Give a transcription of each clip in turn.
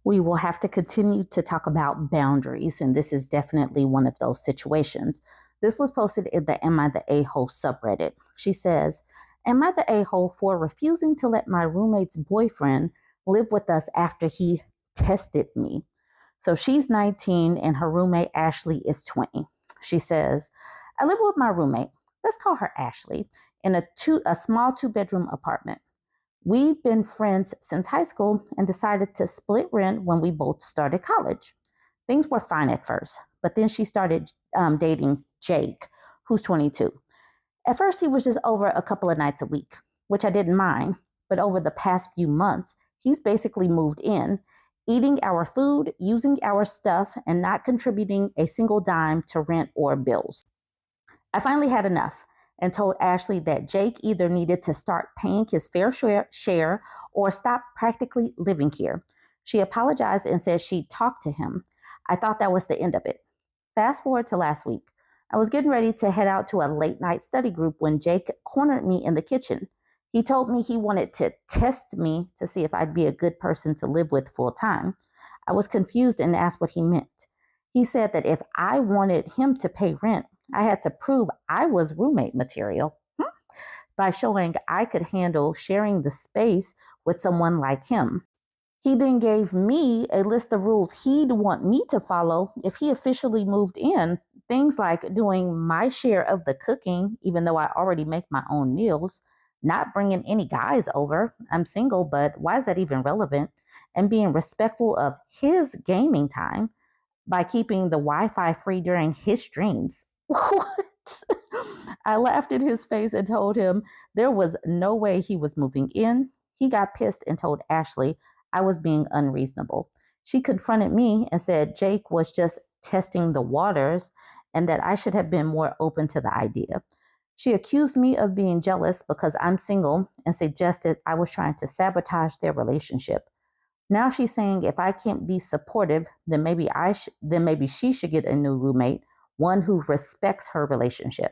We will have to continue to talk about boundaries, and this is definitely one of those situations. This was posted in the Am I the A-hole subreddit. She says, Am I the a-hole for refusing to let my roommate's boyfriend live with us after he tested me? So she's 19 and her roommate Ashley is 20. She says, I live with my roommate, let's call her Ashley, in a small 2-bedroom apartment. We've been friends since high school and decided to split rent when we both started college. Things were fine at first, but then she started dating Jake, who's 22. At first, he was just over a couple of nights a week, which I didn't mind. But over the past few months, he's basically moved in, eating our food, using our stuff, and not contributing a single dime to rent or bills. I finally had enough and told Ashley that Jake either needed to start paying his fair share or stop practically living here. She apologized and said she'd talk to him. I thought that was the end of it. Fast forward to last week. I was getting ready to head out to a late night study group when Jake cornered me in the kitchen. He told me he wanted to test me to see if I'd be a good person to live with full time. I was confused and asked what he meant. He said that if I wanted him to pay rent, I had to prove I was roommate material by showing I could handle sharing the space with someone like him. He then gave me a list of rules he'd want me to follow if he officially moved in. Things like doing my share of the cooking, even though I already make my own meals, not bringing any guys over. I'm single, but why is that even relevant? And being respectful of his gaming time by keeping the Wi-Fi free during his streams. What? I laughed in his face and told him there was no way he was moving in. He got pissed and told Ashley I was being unreasonable. She confronted me and said Jake was just testing the waters and that I should have been more open to the idea. She accused me of being jealous because I'm single and suggested I was trying to sabotage their relationship. Now she's saying if I can't be supportive, then maybe she should get a new roommate, one who respects her relationship.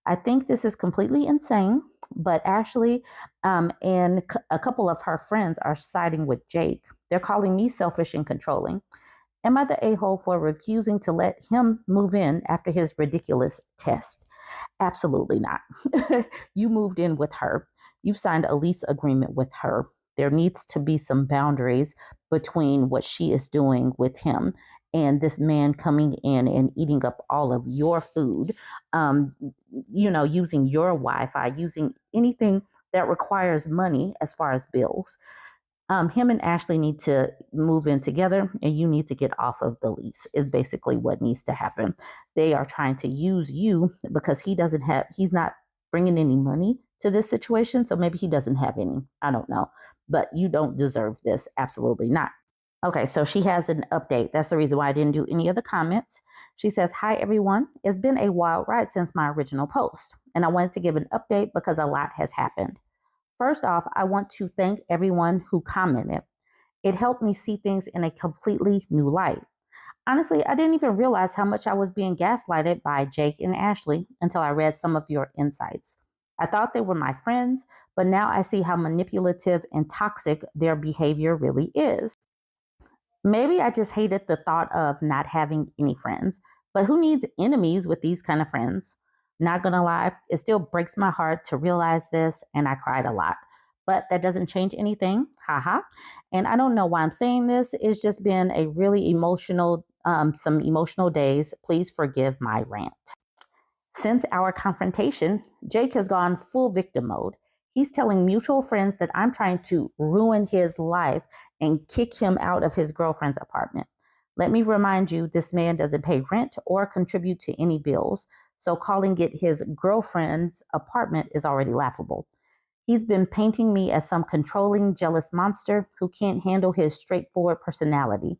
I think this is completely insane, but Ashley and a couple of her friends are siding with Jake. They're calling me selfish and controlling. Am I the a-hole for refusing to let him move in after his ridiculous test? Absolutely not. You moved in with her. You signed a lease agreement with her. There needs to be some boundaries between what she is doing with him and this man coming in and eating up all of your food, um, using your Wi-Fi, using anything that requires money as far as bills. Him and Ashley need to move in together and you need to get off of the lease is basically what needs to happen. They are trying to use you because he's not bringing any money to this situation. So maybe he doesn't have any. I don't know, but you don't deserve this. Absolutely not. Okay, so she has an update. That's the reason why I didn't do any of the comments. She says, Hi, everyone. It's been a wild ride since my original post, and I wanted to give an update because a lot has happened. First off, I want to thank everyone who commented. It helped me see things in a completely new light. Honestly, I didn't even realize how much I was being gaslighted by Jake and Ashley until I read some of your insights. I thought they were my friends, but now I see how manipulative and toxic their behavior really is. Maybe I just hated the thought of not having any friends, but who needs enemies with these kind of friends? Not gonna lie, it still breaks my heart to realize this, and I cried a lot. But that doesn't change anything, haha. And I don't know why I'm saying this. It's just been a really some emotional days. Please forgive my rant. Since our confrontation, Jake has gone full victim mode. He's telling mutual friends that I'm trying to ruin his life and kick him out of his girlfriend's apartment. Let me remind you, this man doesn't pay rent or contribute to any bills, so calling it his girlfriend's apartment is already laughable. He's been painting me as some controlling, jealous monster who can't handle his straightforward personality.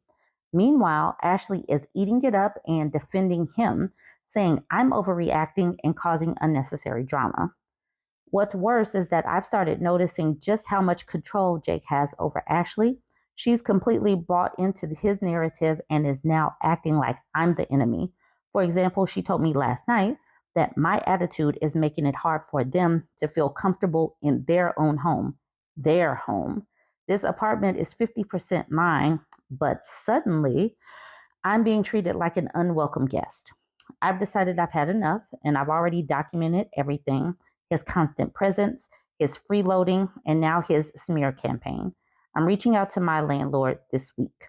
Meanwhile, Ashley is eating it up and defending him, saying I'm overreacting and causing unnecessary drama. What's worse is that I've started noticing just how much control Jake has over Ashley. She's completely bought into his narrative and is now acting like I'm the enemy. For example, she told me last night that my attitude is making it hard for them to feel comfortable in their own home, their home. This apartment is 50% mine, but suddenly I'm being treated like an unwelcome guest. I've decided I've had enough, and I've already documented everything: his constant presence, his freeloading, and now his smear campaign. I'm reaching out to my landlord this week.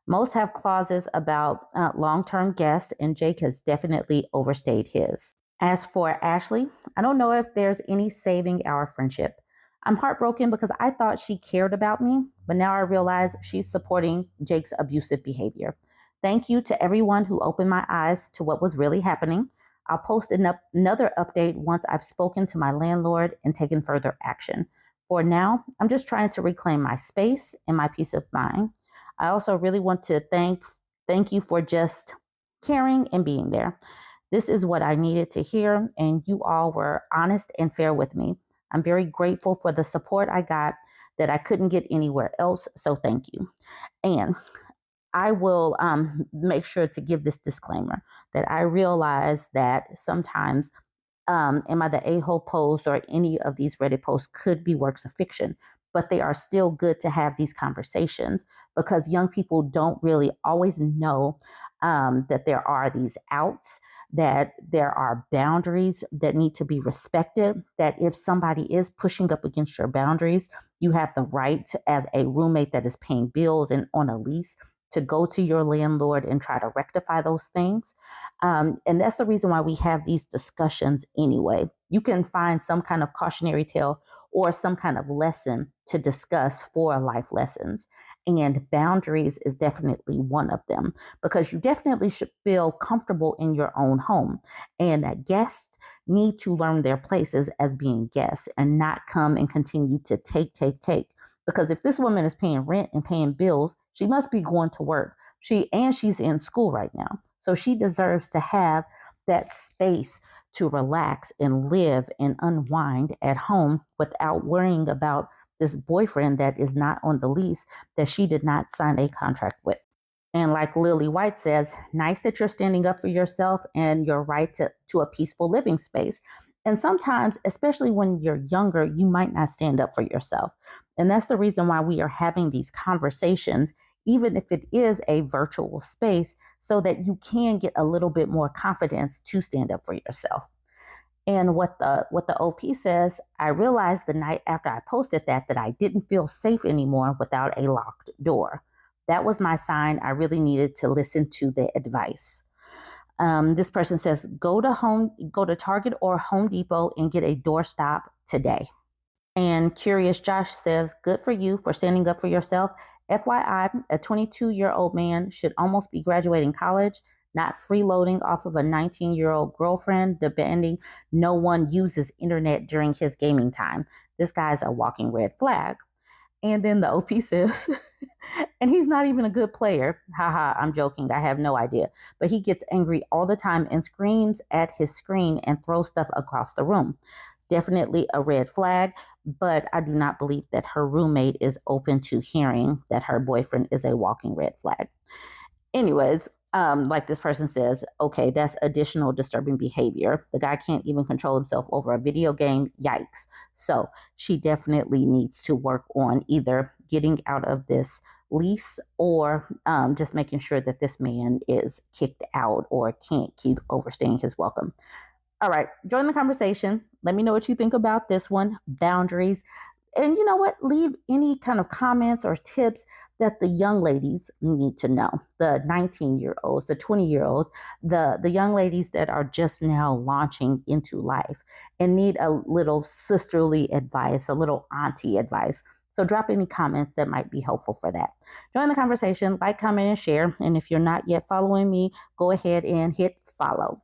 Most have clauses about long term guests, and Jake has definitely overstayed his. As for Ashley, I don't know if there's any saving our friendship. I'm heartbroken because I thought she cared about me, but now I realize she's supporting Jake's abusive behavior. Thank you to everyone who opened my eyes to what was really happening. I'll post another update once I've spoken to my landlord and taken further action. For now, I'm just trying to reclaim my space and my peace of mind. I also really want to thank you for just caring and being there. This is what I needed to hear, and you all were honest and fair with me. I'm very grateful for the support I got that I couldn't get anywhere else, so thank you. And I will make sure to give this disclaimer that I realize that sometimes Am I the A-hole post or any of these Reddit posts could be works of fiction, but they are still good to have these conversations because young people don't really always know that there are these outs, that there are boundaries that need to be respected, that if somebody is pushing up against your boundaries, you have the right as a roommate that is paying bills and on a lease to go to your landlord and try to rectify those things. And that's the reason why we have these discussions anyway. You can find some kind of cautionary tale or some kind of lesson to discuss for life lessons. And boundaries is definitely one of them because you definitely should feel comfortable in your own home. And that guests need to learn their places as being guests and not come and continue to take. Because if this woman is paying rent and paying bills, she must be going to work. She's in school right now. So she deserves to have that space to relax and live and unwind at home without worrying about this boyfriend that is not on the lease that she did not sign a contract with. And like Lily White says, nice that you're standing up for yourself and your right to a peaceful living space. And sometimes, especially when you're younger, you might not stand up for yourself. And that's the reason why we are having these conversations, even if it is a virtual space, so that you can get a little bit more confidence to stand up for yourself. And what the OP says, I realized the night after I posted that I didn't feel safe anymore without a locked door. That was my sign. I really needed to listen to the advice. This person says, go to Target or Home Depot and get a doorstop today. And Curious Josh says, good for you for standing up for yourself. FYI, a 22-year-old man should almost be graduating college, not freeloading off of a 19-year-old girlfriend, demanding no one uses internet during his gaming time. This guy's a walking red flag. And then the OP says, and he's not even a good player. Haha, I'm joking. I have no idea. But he gets angry all the time and screams at his screen and throws stuff across the room. Definitely a red flag, but I do not believe that her roommate is open to hearing that her boyfriend is a walking red flag. Anyways, like this person says, okay, that's additional disturbing behavior. The guy can't even control himself over a video game. Yikes. So she definitely needs to work on either getting out of this lease or just making sure that this man is kicked out or can't keep overstaying his welcome. All right, join the conversation. Let me know what you think about this one, boundaries. And you know what? Leave any kind of comments or tips that the young ladies need to know. The 19-year-olds, the 20-year-olds, the young ladies that are just now launching into life and need a little sisterly advice, a little auntie advice. So drop any comments that might be helpful for that. Join the conversation, like, comment, and share. And if you're not yet following me, go ahead and hit follow.